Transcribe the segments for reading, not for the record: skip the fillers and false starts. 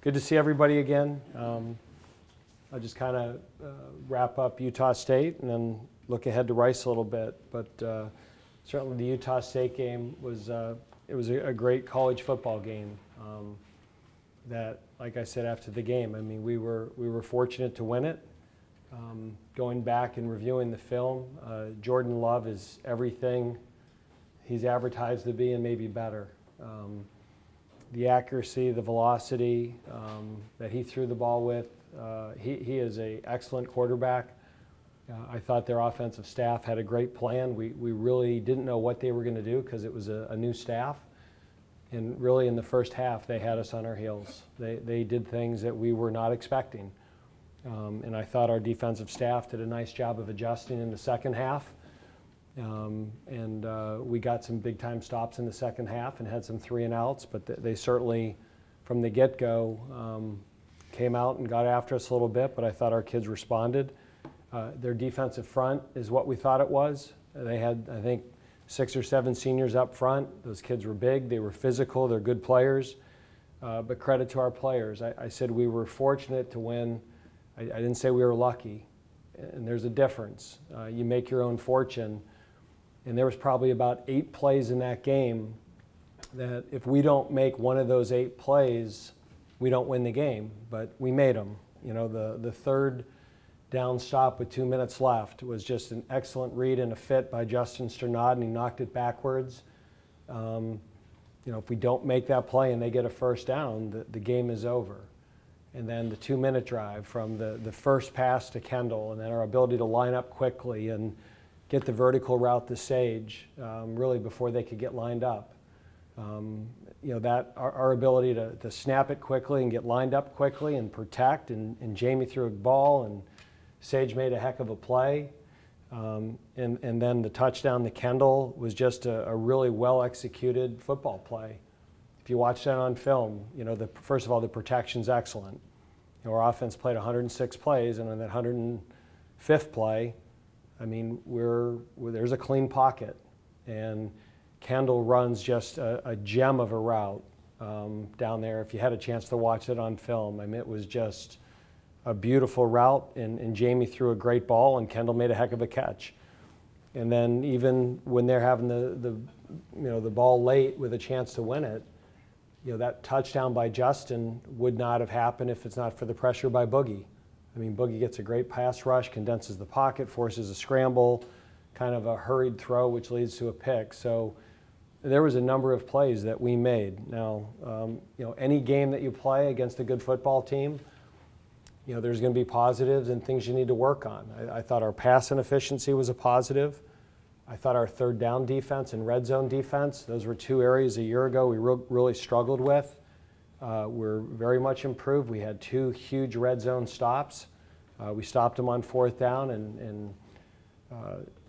Good to see everybody again. I'll just kind of wrap up Utah State and then look ahead to Rice a little bit. But certainly the Utah State game was it was a great college football game. That, like I said after the game, I mean we were fortunate to win it. Going back and reviewing the film, Jordan Love is everything he's advertised to be and maybe better. The accuracy, the velocity that he threw the ball with, he is an excellent quarterback. I thought their offensive staff had a great plan. We really didn't know what they were going to do because it was a new staff. And really in the first half, they had us on our heels. They did things that we were not expecting. And I thought our defensive staff did a nice job of adjusting in the second half. We got some big-time stops in the second half and had some 3-and-outs, but they certainly, from the get-go, came out and got after us a little bit, but I thought our kids responded. Their defensive front is what we thought it was. They had, I think, 6 or 7 seniors up front. Those kids were big, they were physical, they're good players, but credit to our players. I said we were fortunate to win. I didn't say we were lucky, and there's a difference. You make your own fortune. And there was probably about 8 plays in that game that if we don't make one of those 8 plays, we don't win the game. But we made them. You know, the third down stop with 2 minutes left was just an excellent read and a fit by Justin Sternad, and he knocked it backwards. You know, if we don't make that play and they get a first down, the game is over. And then the 2-minute drive from the first pass to Kendall, and then our ability to line up quickly and get the vertical route to Sage, really before they could get lined up. You know, that our ability to snap it quickly and get lined up quickly and protect, and Jamie threw a ball and Sage made a heck of a play. And then the touchdown to Kendall was just a really well-executed football play. If you watch that on film, you know, first of all, the protection's excellent. You know, our offense played 106 plays, and on that 105th play, I mean, there's a clean pocket, and Kendall runs just a gem of a route down there. If you had a chance to watch it on film, I mean, it was just a beautiful route, and Jamie threw a great ball, and Kendall made a heck of a catch. And then even when they're having the ball late with a chance to win it, you know, that touchdown by Justin would not have happened if it's not for the pressure by Boogie. I mean, Boogie gets a great pass rush, condenses the pocket, forces a scramble, kind of a hurried throw, which leads to a pick. So there was a number of plays that we made. Now, you know, any game that you play against a good football team, you know, there's going to be positives and things you need to work on. I thought our pass inefficiency was a positive. I thought our third down defense and red zone defense, those were 2 areas a year ago we really struggled with. We're very much improved. We had 2 huge red zone stops. We stopped them on 4th down, and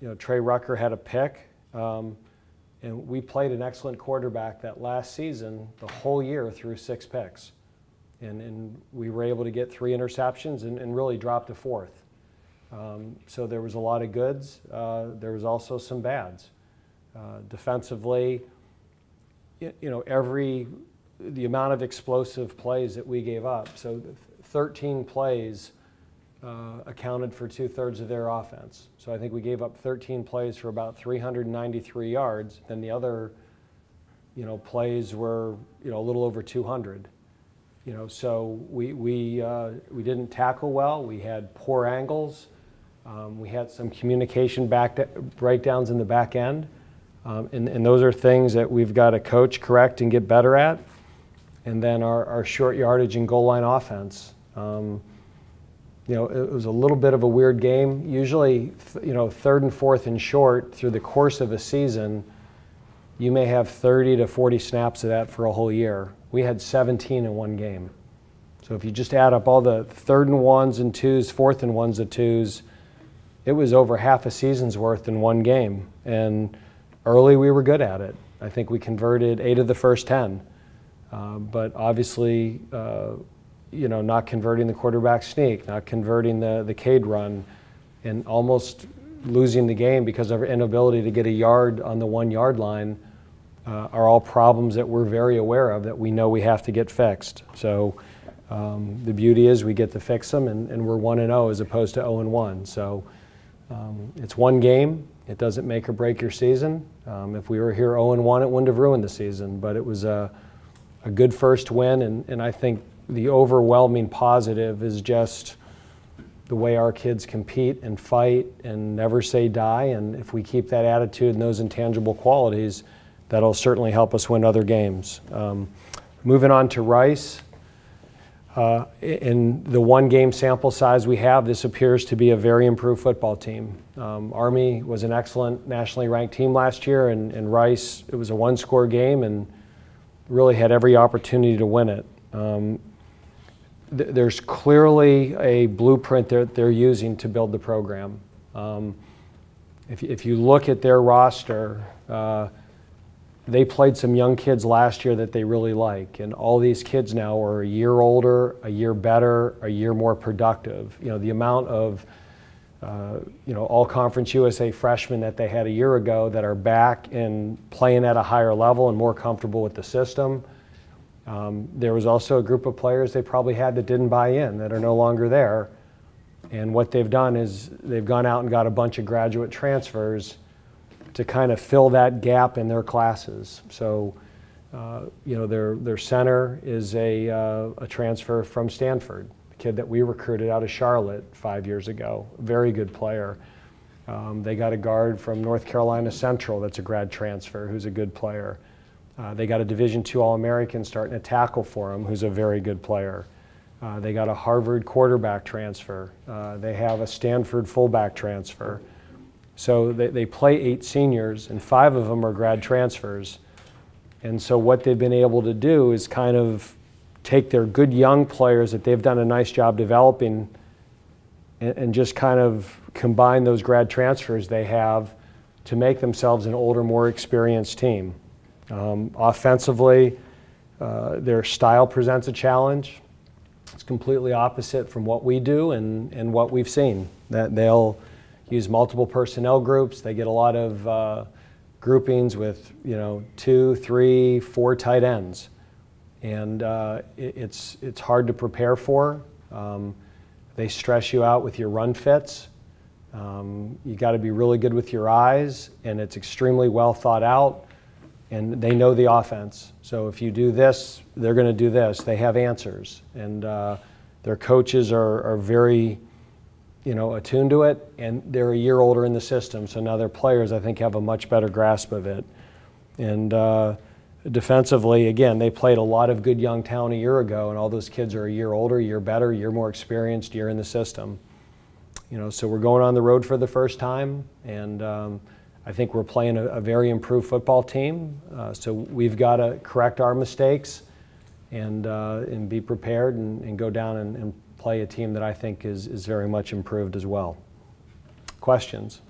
you know, Trey Rucker had a pick. And we played an excellent quarterback that last season, the whole year, threw 6 picks. And we were able to get 3 interceptions and really dropped a 4th. So there was a lot of goods. There was also some bads. Defensively, you know, the amount of explosive plays that we gave up. So 13 plays accounted for 2/3 of their offense. So I think we gave up 13 plays for about 393 yards. Then the other, you know, plays were, you know, a little over 200. You know, so we didn't tackle well. We had poor angles. We had some communication breakdowns in the back end. And those are things that we've got to coach, correct, and get better at. And then our short yardage and goal line offense. You know, it was a little bit of a weird game. Usually, you know, 3rd and 4th and short through the course of a season, you may have 30 to 40 snaps of that for a whole year. We had 17 in one game. So if you just add up all the 3rd and 1s and 2s, 4th and 1s and 2s, it was over half a season's worth in one game. And early we were good at it. I think we converted 8 of the first 10. But obviously, you know, not converting the quarterback sneak, not converting the Cade run, and almost losing the game because of our inability to get a yard on the 1-yard line are all problems that we're very aware of that we know we have to get fixed. So The beauty is we get to fix them, and we're 1-0 as opposed to 0-1. So it's one game. It doesn't make or break your season. If we were here 0-1, it wouldn't have ruined the season. But it was a good first win, and I think the overwhelming positive is just the way our kids compete and fight and never say die. And if we keep that attitude and those intangible qualities, that'll certainly help us win other games. Moving on to Rice. In the one-game sample size we have, this appears to be a very improved football team. Army was an excellent nationally ranked team last year, and Rice, it was a one-score game and really had every opportunity to win it. There's clearly a blueprint they're using to build the program. If you look at their roster, they played some young kids last year that they really like, and all these kids now are a year older, a year better, a year more productive. You know, the amount of all-conference USA freshmen that they had a year ago that are back and playing at a higher level and more comfortable with the system. There was also a group of players they probably had that didn't buy in, that are no longer there. And what they've done is they've gone out and got a bunch of graduate transfers to kind of fill that gap in their classes. So, their center is a transfer from Stanford, a kid that we recruited out of Charlotte 5 years ago, very good player. They got a guard from North Carolina Central that's a grad transfer who's a good player. They got a Division II All-American starting to tackle for them who's a very good player. They got a Harvard quarterback transfer. They have a Stanford fullback transfer. So they play 8 seniors, and 5 of them are grad transfers. And so what they've been able to do is kind of take their good young players that they've done a nice job developing and just kind of combine those grad transfers they have to make themselves an older, more experienced team. Offensively, their style presents a challenge. It's completely opposite from what we do and what we've seen. That they'll use multiple personnel groups. They get a lot of groupings with 2, 3, 4 tight ends, and it's hard to prepare for. They stress you out with your run fits. You got to be really good with your eyes, and it's extremely well thought out. And they know the offense. So if you do this, they're going to do this. They have answers, and their coaches are very attuned to it, and they're a year older in the system, so now their players, I think, have a much better grasp of it. And defensively, again, they played a lot of good young talent a year ago, and all those kids are a year older, a year better, a year more experienced, year in the system. So we're going on the road for the first time, and I think we're playing a very improved football team. So we've got to correct our mistakes and be prepared and go down and play a team that I think is very much improved as well. Questions?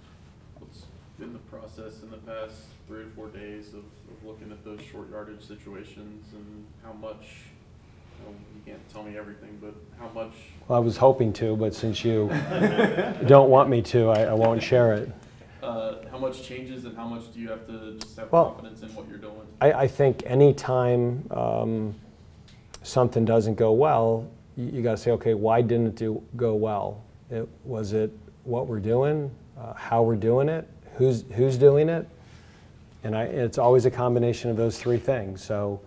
What's been the process in the past 3 or 4 days of looking at those short yardage situations, and how much, you can't tell me everything, but how much? Well, I was hoping to, but since you don't want me to, I won't share it. How much changes, and how much do you have to just have confidence in what you're doing? I think any time something doesn't go well, you got to say, okay, why didn't it go well? Was it what we're doing, how we're doing it, who's doing it? And it's always a combination of those 3 things. So,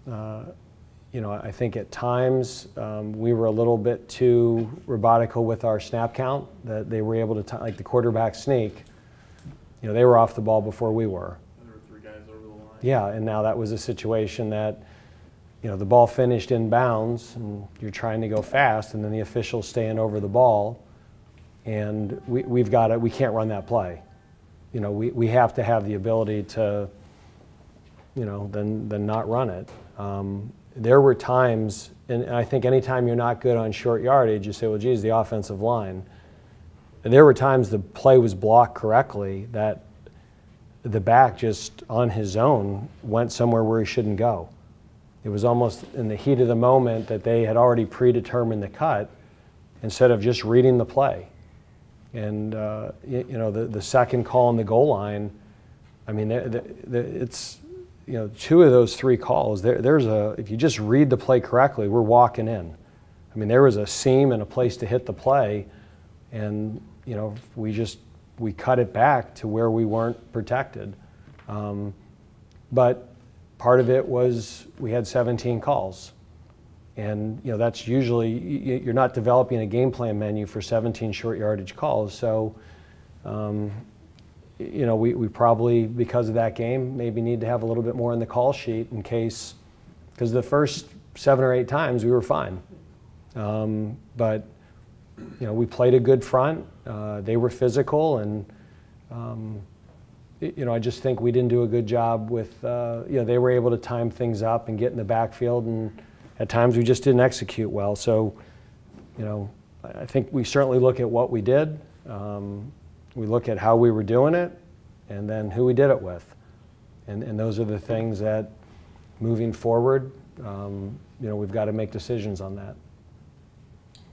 I think at times we were a little bit too robotical with our snap count, that they were able to, like the quarterback sneak, they were off the ball before we were. There were 3 guys over the line. Yeah, and now that was a situation that the ball finished in bounds, and you're trying to go fast, and then the official's staying over the ball, and we can't run that play. We have to have the ability to, then not run it. There were times, and I think anytime you're not good on short yardage, you say, well, geez, the offensive line. And there were times the play was blocked correctly that the back just on his own went somewhere where he shouldn't go. It was almost in the heat of the moment that they had already predetermined the cut instead of just reading the play. And the second call on the goal line, I mean, 2 of those 3 calls, if you just read the play correctly, we're walking in. I mean, there was a seam and a place to hit the play, and we cut it back to where we weren't protected. But part of it was we had 17 calls. And that's usually, you're not developing a game plan menu for 17 short yardage calls. So, we probably, because of that game, maybe need to have a little bit more in the call sheet in case, because the first 7 or 8 times we were fine. But we played a good front. They were physical, and I just think we didn't do a good job with, they were able to time things up and get in the backfield, and at times we just didn't execute well. So, I think we certainly look at what we did. We look at how we were doing it, and then who we did it with. And those are the things that, moving forward, we've got to make decisions on that.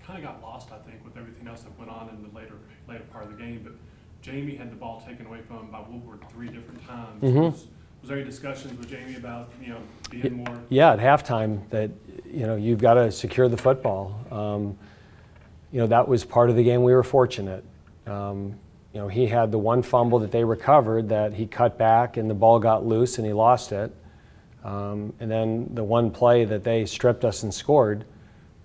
Kind of got lost, I think, with everything else that went on in the later part of the game, but Jamie had the ball taken away from him by Woodward 3 different times. Mm-hmm. Was there any discussions with Jamie about, being more? Yeah, at halftime that, you've got to secure the football. That was part of the game. We were fortunate. He had the one fumble that they recovered that he cut back and the ball got loose and he lost it. And then the one play that they stripped us and scored,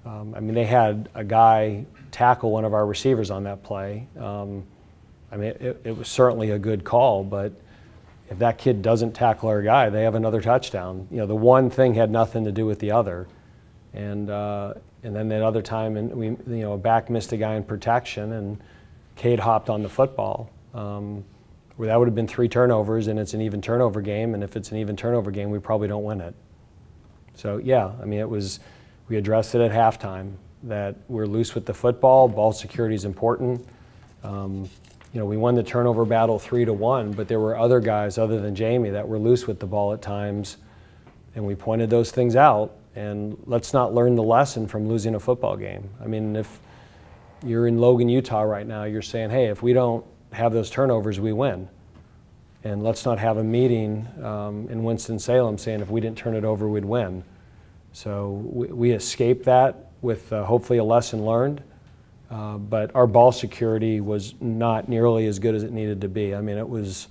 they had a guy tackle one of our receivers on that play. It was certainly a good call, but if that kid doesn't tackle our guy, they have another touchdown. The one thing had nothing to do with the other. And then that other time, and a back missed a guy in protection, and Cade hopped on the football. Where that would have been 3 turnovers, and it's an even turnover game, and if it's an even turnover game, we probably don't win it. So yeah, we addressed it at halftime, that we're loose with the football, ball security is important. We won the turnover battle 3-1, but there were other guys other than Jamie that were loose with the ball at times, and we pointed those things out. And let's not learn the lesson from losing a football game. If you're in Logan, Utah right now, you're saying, hey, if we don't have those turnovers, we win. And let's not have a meeting in Winston-Salem saying if we didn't turn it over, we'd win. So we escaped that with hopefully a lesson learned. But our ball security was not nearly as good as it needed to be. It was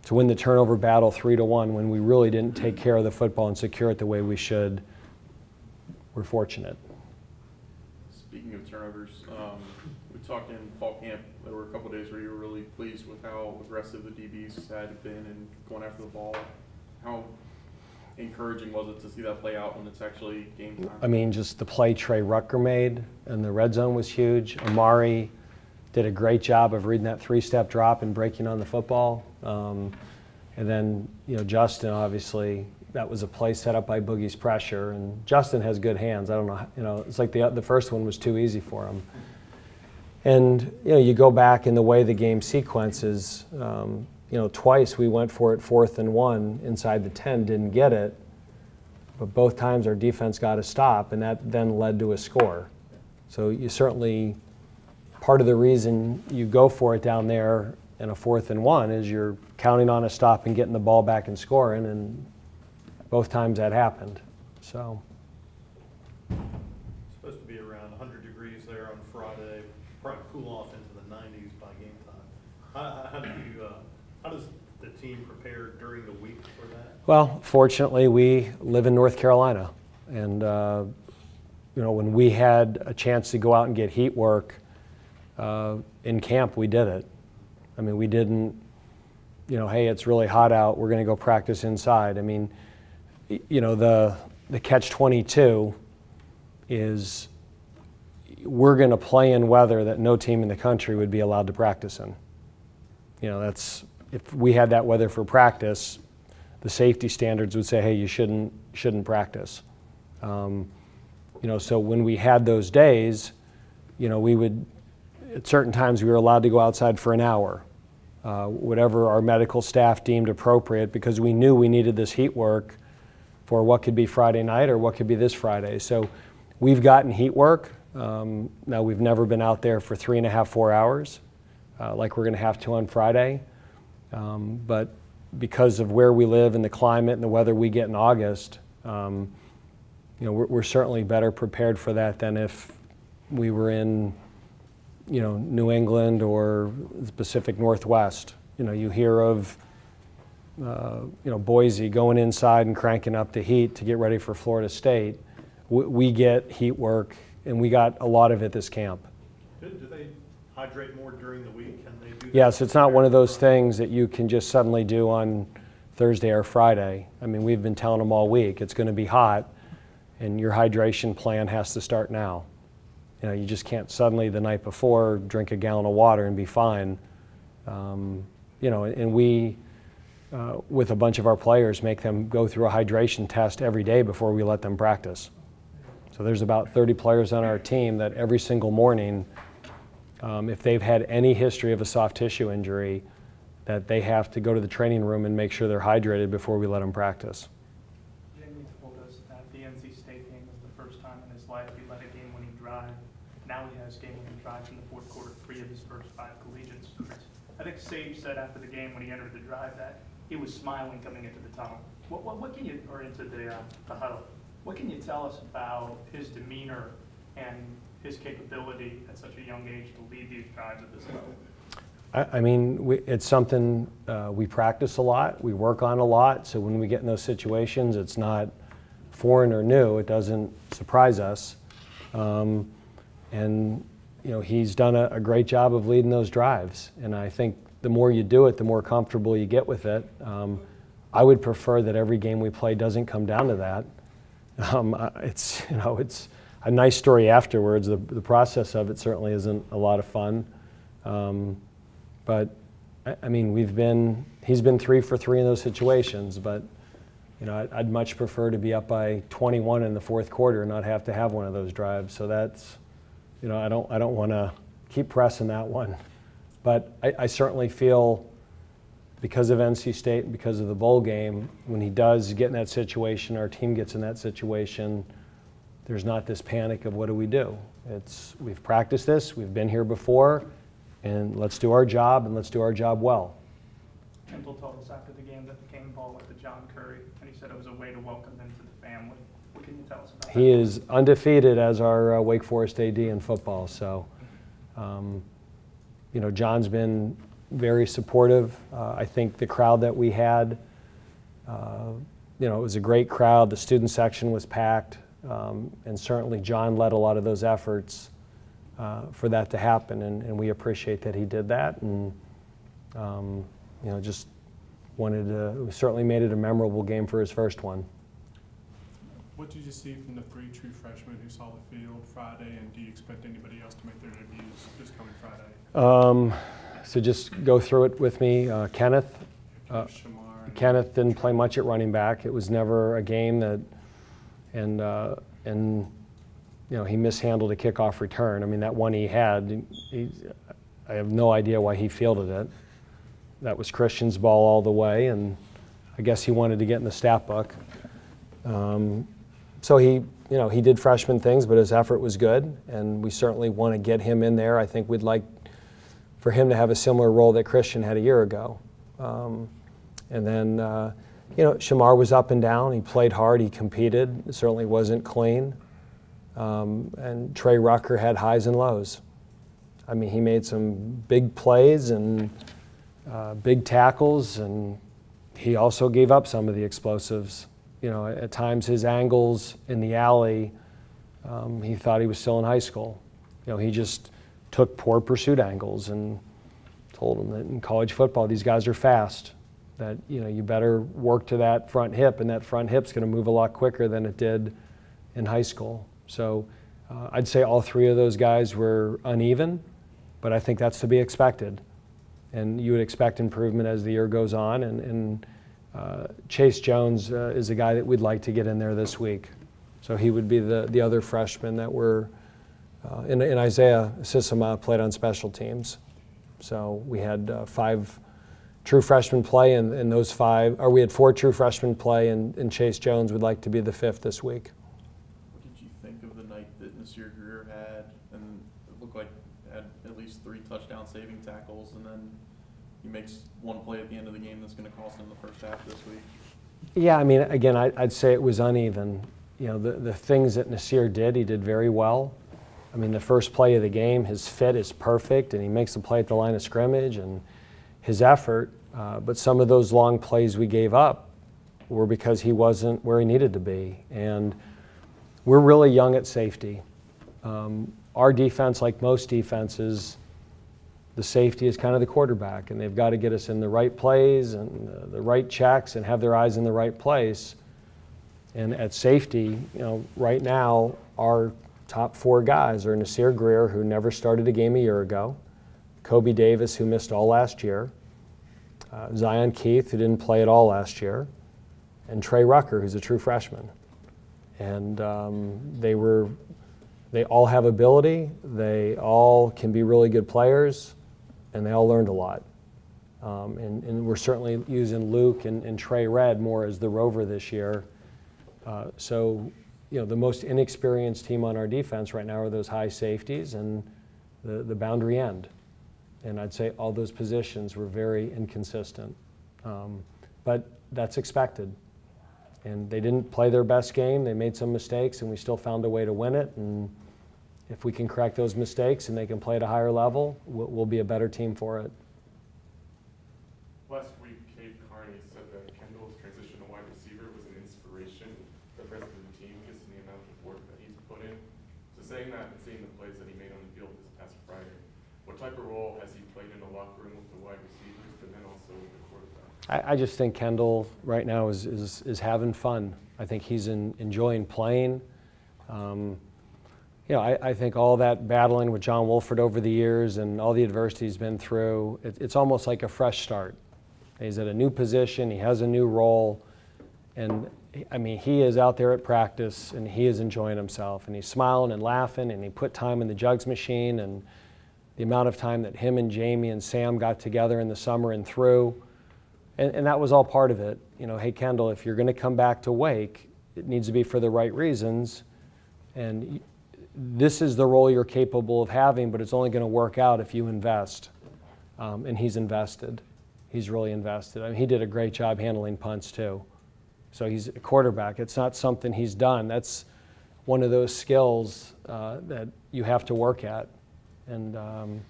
to win the turnover battle 3-1 when we really didn't take care of the football and secure it the way we should. We're fortunate. Speaking of turnovers, we talked in fall camp, there were a couple of days where you were really pleased with how aggressive the DBs had been in going after the ball. How encouraging was it to see that play out when it's actually game time? Just the play Trey Rucker made and the red zone was huge. Amari did a great job of reading that 3-step drop and breaking on the football. And then, Justin, obviously, that was a play set up by Boogie's pressure, and Justin has good hands. I don't know, it's like the first one was too easy for him. And, you go back in the way the game sequences, twice we went for it 4th and 1 inside the 10, didn't get it, but both times our defense got a stop, and that then led to a score. So you certainly, part of the reason you go for it down there in a 4th and 1 is you're counting on a stop and getting the ball back and scoring, and both times that happened. So. It's supposed to be around 100 degrees there on Friday, probably cool off into the 90s by game time. How does the team prepare during the week for that? Well, fortunately, we live in North Carolina, and when we had a chance to go out and get heat work in camp, we did it. We didn't, hey, it's really hot out, we're going to go practice inside. The catch-22 is we're going to play in weather that no team in the country would be allowed to practice in. If we had that weather for practice, the safety standards would say, hey, you shouldn't practice. So when we had those days, we would, at certain times we were allowed to go outside for an hour, whatever our medical staff deemed appropriate, because we knew we needed this heat work for what could be Friday night or what could be this Friday. So we've gotten heat work. Now we've never been out there for 3.5, 4 hours like we're going to have to on Friday. But because of where we live and the climate and the weather we get in August, we're certainly better prepared for that than if we were in, New England or the Pacific Northwest. You hear of, Boise going inside and cranking up the heat to get ready for Florida State. We get heat work, and we got a lot of it this camp. Do they hydrate more during the week? Can they do that? Yes, it's not one of those things that you can just suddenly do on Thursday or Friday. I mean, we've been telling them all week, it's going to be hot, and your hydration plan has to start now. You just can't suddenly the night before drink a gallon of water and be fine. And we, with a bunch of our players, make them go through a hydration test every day before we let them practice. So there's about 30 players on our team that every single morning, if they've had any history of a soft tissue injury, that they have to go to the training room and make sure they're hydrated before we let them practice. Jamie told us that the NC State game was the first time in his life he led a game-winning drive. Now he has game-winning drives in the fourth quarter, 3 of his first 5 collegiate starts. I think Sage said after the game when he entered the drive that he was smiling coming into the tunnel. What can you, or into the huddle? What can you tell us about his demeanor and his capability at such a young age to lead these drives at this level? I mean, it's something we practice a lot, we work on a lot, so when we get in those situations, it's not foreign or new, it doesn't surprise us. And he's done a great job of leading those drives, and I think the more you do it, the more comfortable you get with it. I would prefer that every game we play doesn't come down to that. It's a nice story afterwards. The process of it certainly isn't a lot of fun. But I mean, he's been 3 for 3 in those situations, but I'd much prefer to be up by 21 in the fourth quarter and not have to have one of those drives. So that's, I don't want to keep pressing that one. But I certainly feel, because of NC State and because of the bowl game, when he does get in that situation, our team gets in that situation, there's not this panic of what do we do. We've practiced this, we've been here before, and let's do our job, and let's do our job well. Kendall told us after the game that the game ball went to John Curry, and he said it was a way to welcome him to the family. What can you tell us about that? He is undefeated as our Wake Forest AD in football, so John's been very supportive. I think the crowd that we had, it was a great crowd. The student section was packed, and certainly John led a lot of those efforts for that to happen, and we appreciate that he did that, and just we certainly made it a memorable game for his first one. What did you see from the 3 true freshmen who saw the field Friday, and do you expect anybody else to make their debuts this coming Friday? So just go through it with me. Kenneth. Kenneth didn't play much at running back. It was never a game that, and he mishandled a kickoff return. I mean, that one he had, I have no idea why he fielded it. That was Christian's ball all the way, and I guess he wanted to get in the stat book. So he did freshman things, but his effort was good, and we certainly want to get him in there. I think we'd like for him to have a similar role that Christian had a year ago. And then, Shamar was up and down. He played hard. He competed. It certainly wasn't clean. And Trey Rucker had highs and lows. I mean, he made some big plays and big tackles, and he also gave up some of the explosives. At times his angles in the alley, he thought he was still in high school. He just took poor pursuit angles, and told him that in college football these guys are fast, that you better work to that front hip, and that front hip's going to move a lot quicker than it did in high school. So I'd say all 3 of those guys were uneven, but I think that's to be expected, and you would expect improvement as the year goes on, and Chase Jones is a guy that we'd like to get in there this week. So he would be the other freshman that we're and Isaiah Sissama played on special teams. So we had 5 true freshmen play, and those 5, or we had 4 true freshmen play, and Chase Jones would like to be the 5th this week. What did you think of the night that Nasir Greer had? And it looked like had at least 3 touchdown saving tackles, and then he makes one play at the end of the game that's going to cost him the first half this week? Yeah, I mean, again, I'd say it was uneven. You know, the things that Nasir did, he did very well. I mean, the first play of the game, his fit is perfect, and he makes the play at the line of scrimmage, and his effort. But some of those long plays we gave up were because he wasn't where he needed to be. And we're really young at safety. Our defense, like most defenses, the safety is kind of the quarterback, and they've got to get us in the right plays and the right checks and have their eyes in the right place. And at safety, you know, right now, our top 4 guys are Nasir Greer, who never started a game a year ago, Kobe Davis, who missed all last year, Zion Keith, who didn't play at all last year, and Trey Rucker, who's a true freshman. And they all have ability, they all can be really good players, and they all learned a lot. And we're certainly using Luke and Trey Red more as the rover this year. So, you know, the most inexperienced team on our defense right now are those high safeties and the boundary end. And I'd say all those positions were very inconsistent. But that's expected. And they didn't play their best game. They made some mistakes, and we still found a way to win it. And if we can correct those mistakes and they can play at a higher level, we'll be a better team for it. Last week, Cade Carney said that Kendall's transition to wide receiver was an inspiration for the rest of the team, just in the amount of work that he's put in. So saying that and seeing the plays that he made on the field this past Friday, what type of role has he played in the locker room with the wide receivers, but then also with the quarterback? I just think Kendall right now is having fun. I think he's enjoying playing. You know, I think all that battling with John Wolford over the years and all the adversity he's been through, it's almost like a fresh start. He's at a new position, he has a new role, and I mean, he is out there at practice and he is enjoying himself, and he's smiling and laughing, and he put time in the jugs machine, and the amount of time that him and Jamie and Sam got together in the summer and through, and that was all part of it. You know, hey Kendall, if you're going to come back to Wake, it needs to be for the right reasons, and this is the role you're capable of having, but it's only going to work out if you invest. And he's invested. He's really invested. I mean, he did a great job handling punts too. So he's a quarterback. It's not something he's done. That's one of those skills that you have to work at. And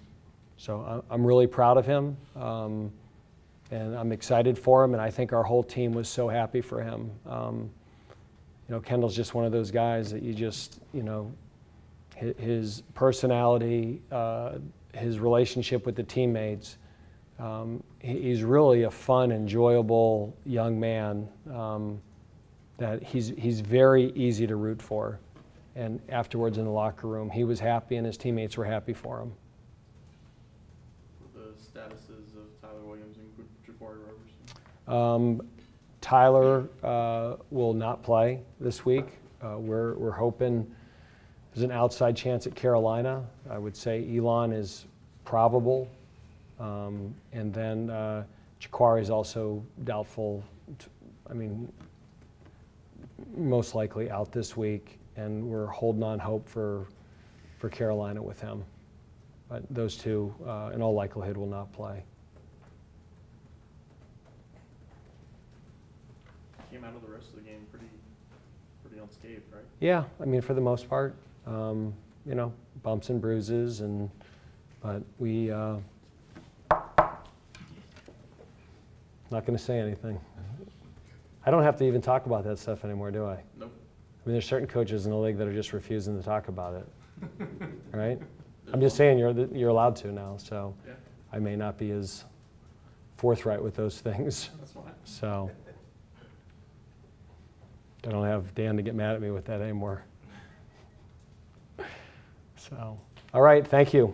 so I'm really proud of him. And I'm excited for him. And I think our whole team was so happy for him. You know, Kendall's just one of those guys that you just, you know, his personality, his relationship with the teammates. He's really a fun, enjoyable young man that he's very easy to root for. And afterwards in the locker room, he was happy and his teammates were happy for him. The statuses of Tyler Williams and Jabari Roberson? Tyler will not play this week. We're hoping there's an outside chance at Carolina. I would say Elon is probable. And then Jaquari is also doubtful, I mean, most likely out this week. And we're holding on hope for Carolina with him. But those two, in all likelihood, will not play. Came out of the rest of the game pretty unscathed, right? Yeah, I mean, for the most part. You know, bumps and bruises, but we not going to say anything. I don't have to even talk about that stuff anymore, do I? Nope. I mean, there's certain coaches in the league that are just refusing to talk about it, right? I'm just saying you're allowed to now, so Yeah. I may not be as forthright with those things. That's fine. So I don't have Dan to get mad at me with that anymore. So, all right, thank you.